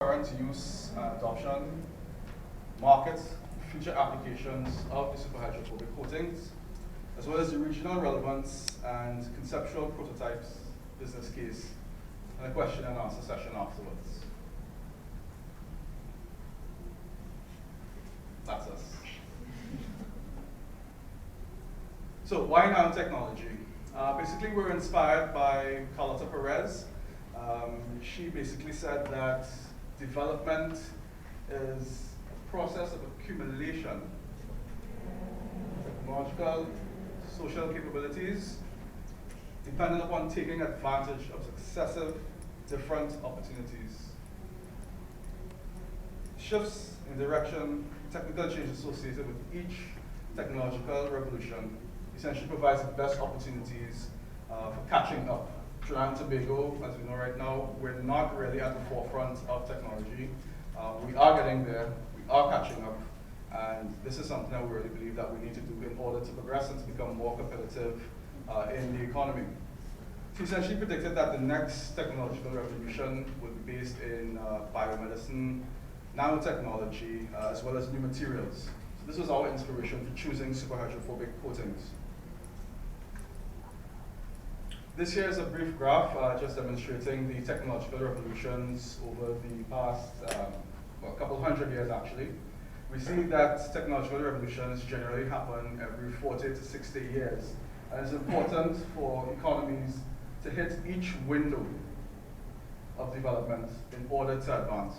current use and adoption, market, future applications of the superhydrophobic coatings, as well as the regional relevance and conceptual prototypes, business case, and a question and answer session afterwards. That's us. So why nanotechnology? Basically, we're inspired by Carlota Perez. She basically said that development is a process of accumulation of technological, social capabilities dependent upon taking advantage of successive different opportunities. Shifts in direction, technical change associated with each technological revolution essentially provides the best opportunities for catching up. Trinidad and Tobago, as we know right now, we're not really at the forefront of technology. We are getting there, we are catching up, and this is something that we really believe that we need to do in order to progress and to become more competitive in the economy. She essentially predicted that the next technological revolution would be based in biomedicine, nanotechnology, as well as new materials. So this was our inspiration for choosing superhydrophobic coatings. This here is a brief graph just demonstrating the technological revolutions over the past well, couple hundred years actually. We see that technological revolutions generally happen every 40 to 60 years. And it's important for economies to hit each window of development in order to advance.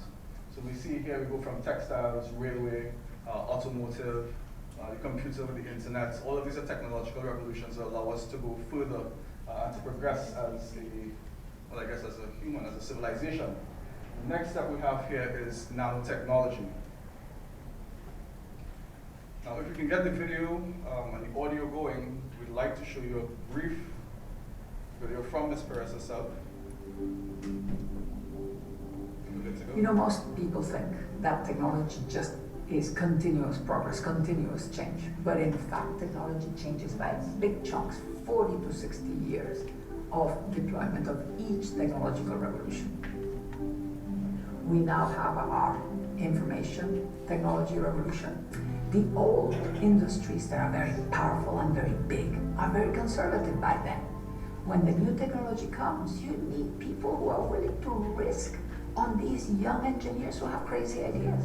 So we see here we go from textiles, railway, automotive, the computer with the internet. All of these are technological revolutions that allow us to go further and to progress as a, well, I guess as a human, as a civilization. The next step we have here is nanotechnology. Now, if you can get the video and the audio going, we'd like to show you a brief video from Ms. Perez herself. You know, most people think that technology just is continuous progress, continuous change. But in fact, technology changes by big chunks, 40 to 60 years of deployment of each technological revolution. We now have our information technology revolution. The old industries that are very powerful and very big are very conservative by then. When the new technology comes, you need people who are willing to risk on these young engineers who have crazy ideas.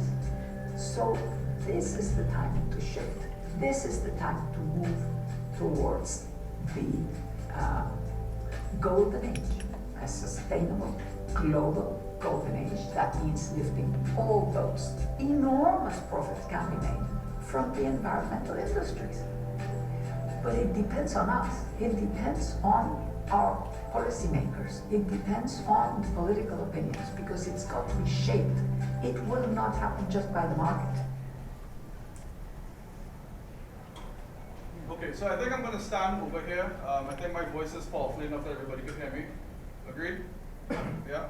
So this is the time to shift. This is the time to move towards the golden age, a sustainable, global golden age. That means lifting all those enormous profits can be made from the environmental industries. But it depends on us. It depends on our policymakers. It depends on political opinions because it's got to be shaped. It will not happen just by the market. Okay, so I think I'm going to stand over here. I think my voice is powerful enough that everybody can hear me. Agreed? Yeah?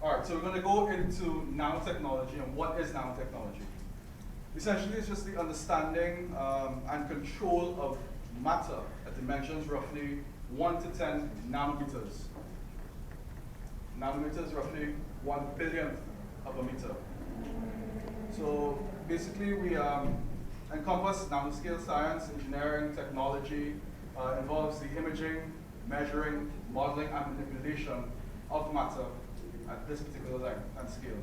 All right, so we're going to go into nanotechnology and what is nanotechnology. Essentially, it's just the understanding and control of matter at dimensions roughly 1 to 10 nanometers. Nanometers roughly 1 billionth of a meter. So basically, we encompass nanoscale science, engineering, technology, involves the imaging, measuring, modeling, and manipulation of matter at this particular length and scale.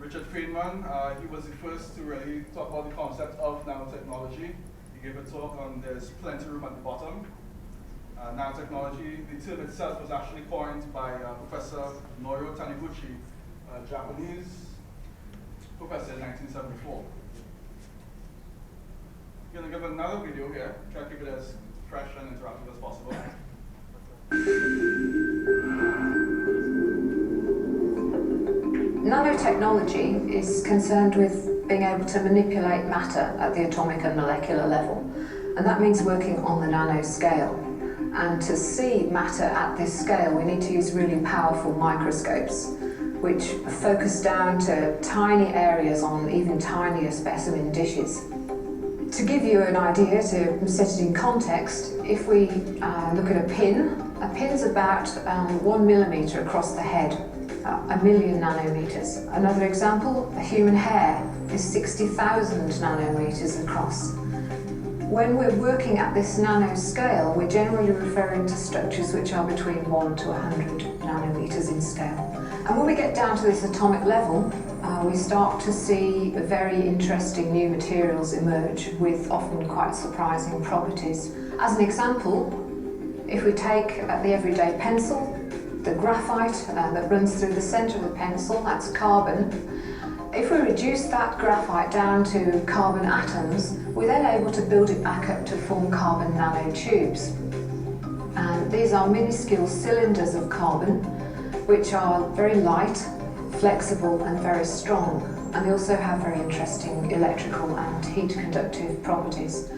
Richard Friedman, he was the first to really talk about the concept of nanotechnology. He gave a talk on There's Plenty Room at the Bottom. Nanotechnology, the term itself was actually coined by Professor Norio Taniguchi, a Japanese professor in 1974. I'm going to give another video here, try to keep it as fresh and interactive as possible. Nanotechnology is concerned with being able to manipulate matter at the atomic and molecular level, and that means working on the nanoscale. And to see matter at this scale, we need to use really powerful microscopes, which focus down to tiny areas on even tinier specimen dishes. To give you an idea, to set it in context, if we look at a pin's about 1 millimeter across the head 1 million nanometers. Another example, a human hair is 60,000 nanometers across. When we're working at this nano scale, we're generally referring to structures which are between 1 to 100 nanometers in scale. And when we get down to this atomic level, we start to see very interesting new materials emerge with often quite surprising properties. As an example, if we take the everyday pencil, the graphite that runs through the centre of the pencil, that's carbon. If we reduce that graphite down to carbon atoms, we're then able to build it back up to form carbon nanotubes. And these are minuscule cylinders of carbon, which are very light, flexible and very strong. And they also have very interesting electrical and heat conductive properties.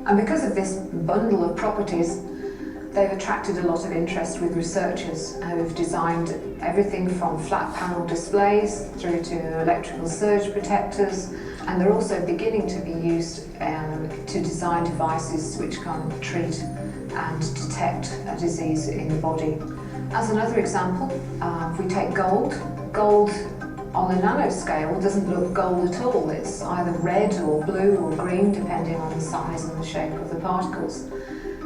And because of this bundle of properties, they've attracted a lot of interest with researchers who've designed everything from flat panel displays through to electrical surge protectors, and they're also beginning to be used to design devices which can treat and detect a disease in the body. As another example, if we take gold on a nanoscale doesn't look gold at all. It's either red or blue or green depending on the size and the shape of the particles.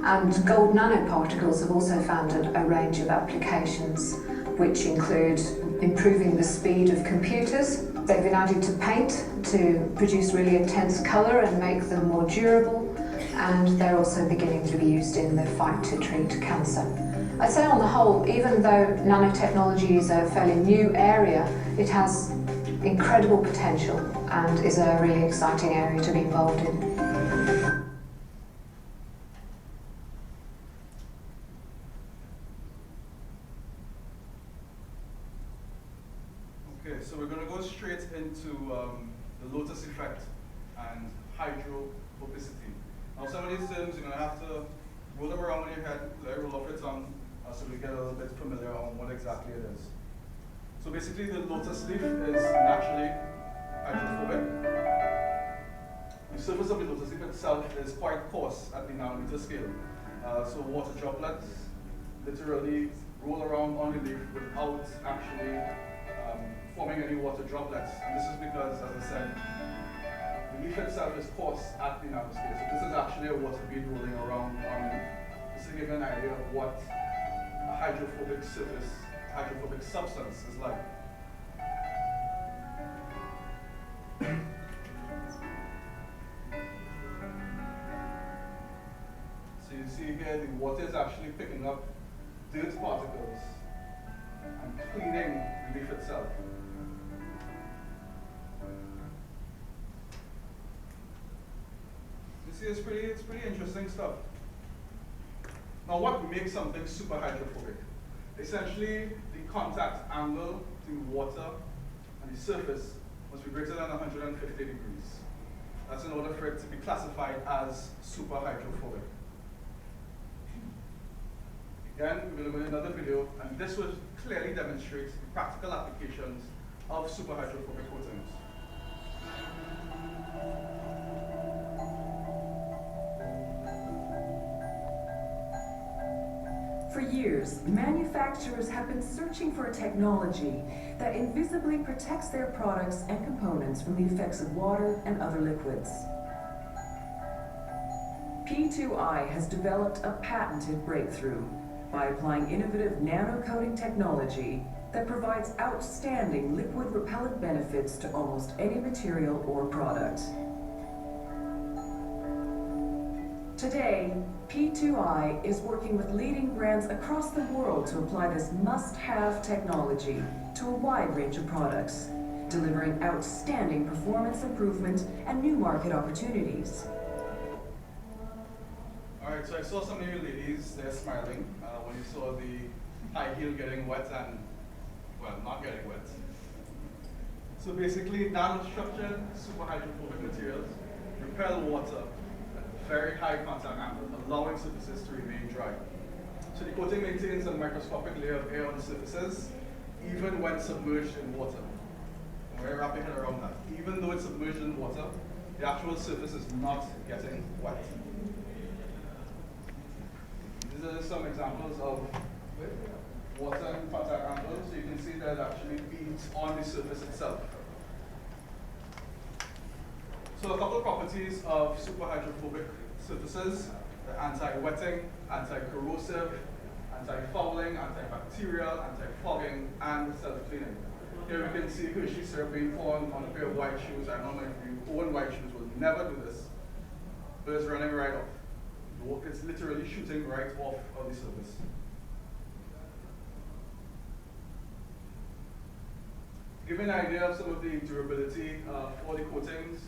And gold nanoparticles have also found a range of applications which include improving the speed of computers. They've been added to paint to produce really intense colour and make them more durable, and they're also beginning to be used in the fight to treat cancer. I'd say on the whole, even though nanotechnology is a fairly new area, it has incredible potential and is a really exciting area to be involved in. Okay, so we're going to go straight into the lotus effect and hydrophobicity. Now some of these terms you're going to have to roll them around in your head, let it roll off your tongue, so we get a little bit familiar on what exactly it is. So basically the lotus leaf is naturally hydrophobic. The surface of the lotus leaf itself is quite coarse at the nanometer scale. So water droplets literally roll around on the leaf without actually forming any water droplets. And this is because, as I said, the leaf itself is coarse at the nanoscale. So this is actually a water bead rolling around on the leaf. This is to give you an idea of what a hydrophobic surface, hydrophobic substance is like. So you see here the water is actually picking up dirt particles and cleaning the leaf itself. You see, it's pretty interesting stuff. Now, what makes something super hydrophobic? Essentially, the contact angle between water and the surface must be greater than 150 degrees. That's in order for it to be classified as super hydrophobic. Again, we will look at another video, and this will clearly demonstrate the practical applications of super hydrophobic coatings. For years, manufacturers have been searching for a technology that invisibly protects their products and components from the effects of water and other liquids. P2I has developed a patented breakthrough by applying innovative nano-coating technology that provides outstanding liquid repellent benefits to almost any material or product. Today, P2I is working with leading brands across the world to apply this must-have technology to a wide range of products, delivering outstanding performance improvement and new market opportunities. All right, so I saw some of you ladies there smiling when you saw the high heel getting wet and, well, not getting wet. So basically, nanostructured super hydrophobic materials repel water at very high contact angle, allowing surfaces to remain dry. So the coating maintains a microscopic layer of air on the surfaces, even when submerged in water. And we're wrapping it around that. Even though it's submerged in water, the actual surface is not getting wet. These are some examples of water in contact angle, so you can see that it actually beats on the surface itself. So a couple of properties of superhydrophobic surfaces: the anti-wetting, anti-corrosive, anti-fouling, antibacterial, anti-fogging, and self-cleaning. Here we can see Hershey syrup being poured on a pair of white shoes. I know if you own white shoes will never do this, but it's running right off. It's literally shooting right off of the surface. Give an idea of some of the durability for the coatings.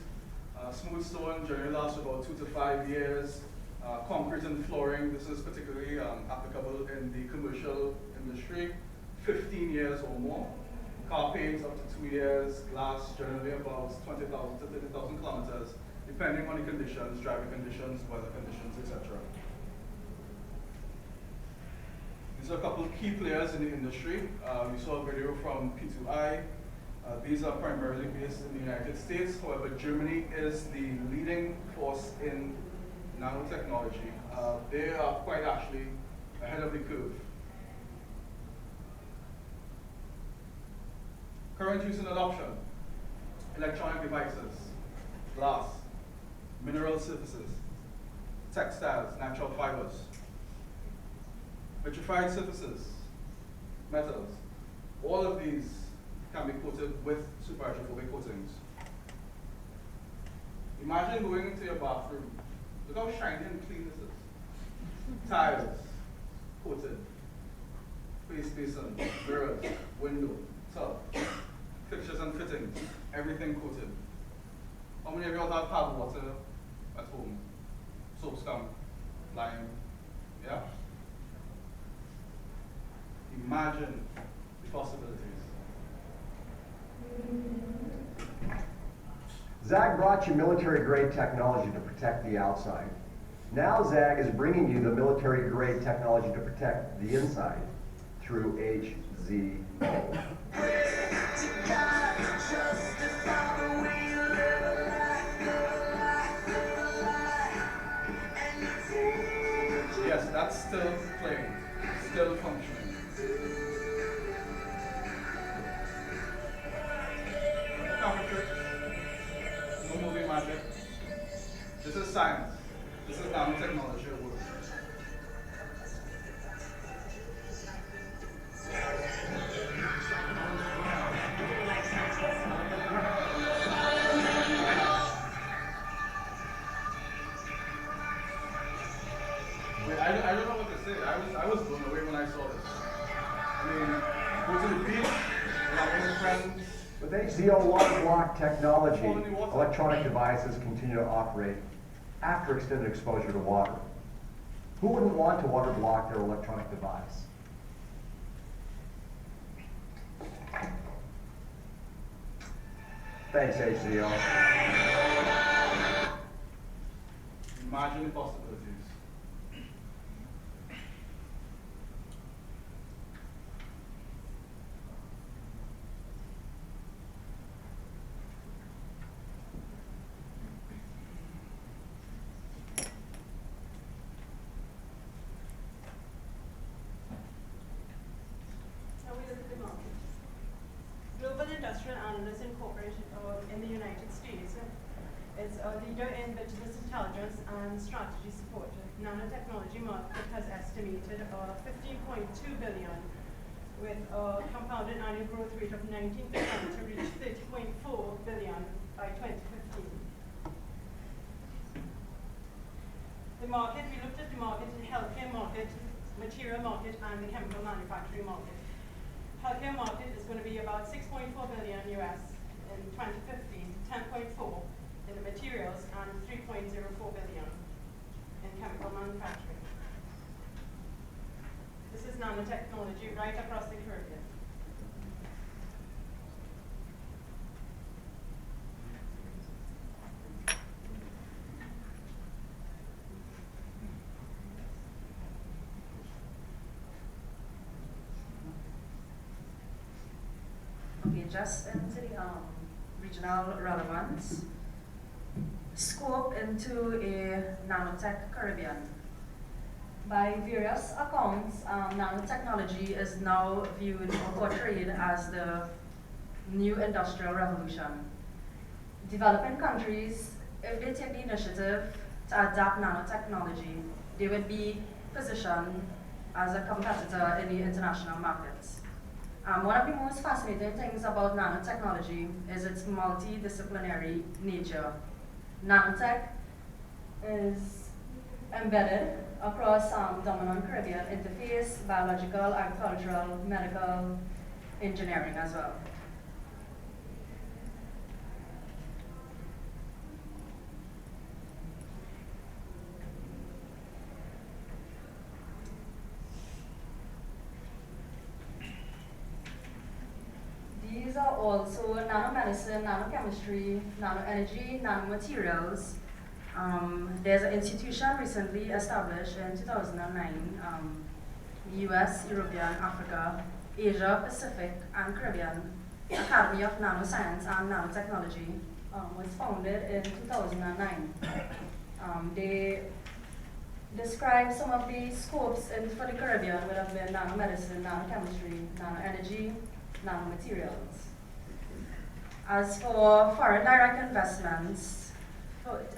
Smooth stone generally lasts about 2 to 5 years. Concrete and flooring, this is particularly applicable in the commercial industry, 15 years or more. Car paints up to 2 years. Glass generally about 20,000 to 30,000 kilometers, depending on the conditions, driving conditions, weather conditions, etc. These are a couple of key players in the industry. We saw a video from P2I. These are primarily based in the United States. However, Germany is the leading force in nanotechnology. They are quite actually ahead of the curve. Current use and adoption: electronic devices, glass, mineral surfaces, textiles, natural fibers, vitrified surfaces, metals. All of these can be coated with superhydrophobic coatings. Imagine going into your bathroom. Look how shiny and clean this is. Tiles, coated. Face basin, mirrors, window, tub, fixtures and fittings, everything coated. How many of y'all have hard water at home? Soap scum, lime, yeah? Imagine the possibilities. ZAG brought you military-grade technology to protect the outside. Now ZAG is bringing you the military-grade technology to protect the inside through HZO. Yes, that's still playing, still functioning. No movie magic. This is science. This is nanotechnology at work. I don't know what to say. I was blown away when I saw this. I mean, go to the beach, like with friends. With HZO water block technology, electronic devices continue to operate after extended exposure to water. Who wouldn't want to water block their electronic device? Thanks, HZO. Imagine the possibilities. Industrial Analysts Incorporated in the United States is a leader in business intelligence and strategy support. Nanotechnology market has estimated 15.2 billion with a compounded annual growth rate of 19% to reach 30.4 billion by 2015. The market, we looked at the market, the healthcare market, material market, and the chemical manufacturing market. Healthcare market is going to be about 6.4 billion US in 2015, 10.4 in the materials, and 3.04 billion in chemical manufacturing. This is nanotechnology right across the Caribbean. Okay, just into the regional relevance. Scope into a nanotech Caribbean. By various accounts, nanotechnology is now viewed or portrayed as the new industrial revolution. Developing countries, if they take the initiative to adapt nanotechnology, they would be positioned as a competitor in the international markets. One of the most fascinating things about nanotechnology is its multidisciplinary nature. Nanotech is embedded across dominant Caribbean interface, biological, agricultural, medical, engineering as well. These are also nanomedicine, nanochemistry, nanoenergy, nanomaterials. There's an institution recently established in 2009, US, European, Africa, Asia, Pacific, and Caribbean Academy of Nanoscience and Nanotechnology was founded in 2009. They describe some of the scopes for the Caribbean would have been nanomedicine, nanochemistry, nanoenergy, nanomaterials. As for foreign direct investments,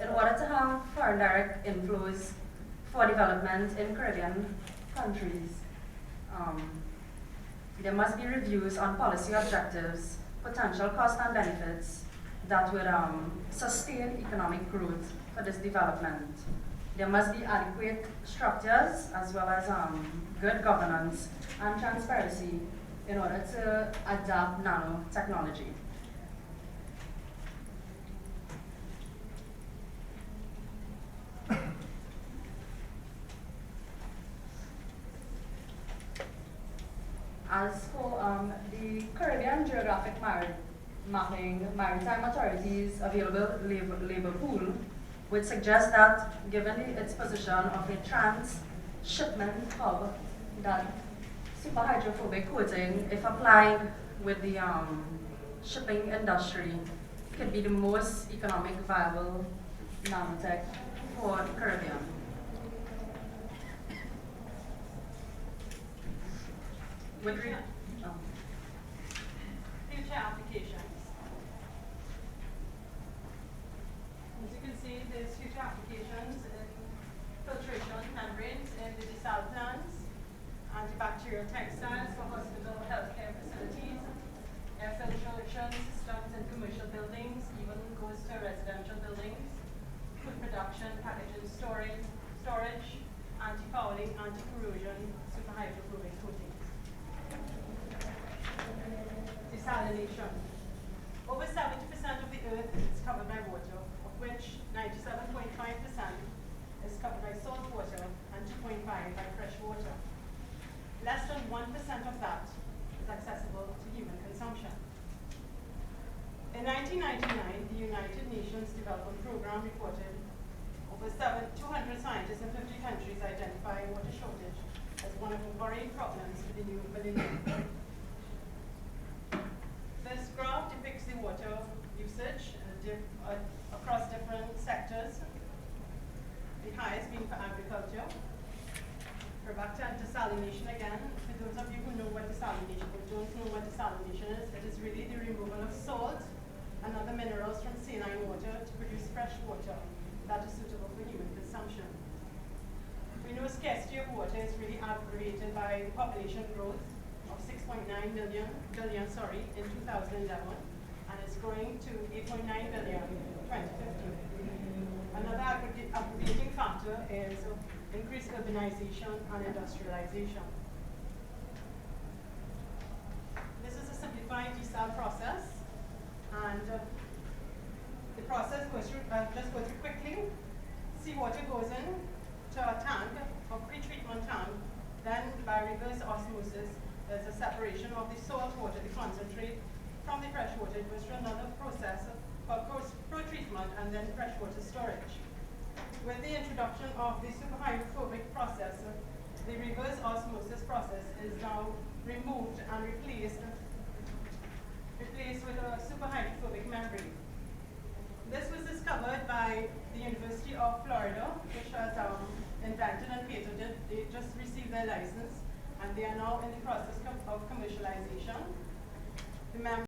in order to have foreign direct inflows for development in Caribbean countries, there must be reviews on policy objectives, potential costs and benefits that would sustain economic growth for this development. There must be adequate structures as well as good governance and transparency in order to adapt nanotechnology. As for the Caribbean Geographic Mapping Maritime Authority's available labor pool, would suggest that given its position of a transshipment hub, that superhydrophobic coating, if applied with the shipping industry, could be the most economic viable nanotech for the Caribbean. With future applications. As you can see, there's future applications in filtration membranes in the desal plants, antibacterial textiles for hospital healthcare facilities, air filtration systems in commercial buildings, even goes to residential buildings, food production, packaging, storage, anti-fouling, anti-corrosion, superhydrophobic coatings. Desalination. Over 70% of the earth is covered by water, of which 97.5% is covered by salt water and 2.5% by fresh water. Less than 1% of that is accessible to human consumption. In 1999, the United Nations Development Program reported over 200 scientists in 50 countries identifying water shortage as one of the worrying problems for the new millennium. This graph depicts the water usage across different sectors, the highest being for agriculture. We're back to desalination again. For those of you who know what desalination or don't know what desalination is, it is really the removal of salt and other minerals from saline water to produce fresh water that is suitable for human consumption. We know scarcity of water is really aggravated by the population growth of 6.9 billion in 2011, and it's growing to 8.9 billion in 2050. Another aggravating factor is increased urbanization and industrialization. This is a simplified desal process, and the process goes through, just go through quickly. Seawater goes in to a tank, a pre-treatment tank, then by reverse osmosis, there's a separation of the salt water, the concentrate, from the fresh water. It goes through another process for pro-treatment and then freshwater storage. With the introduction of the superhydrophobic process, the reverse osmosis process is now removed and replaced with a superhydrophobic membrane. This was discovered by the University of Florida, which has invented and patented the their license, and they are now in the process of commercialization.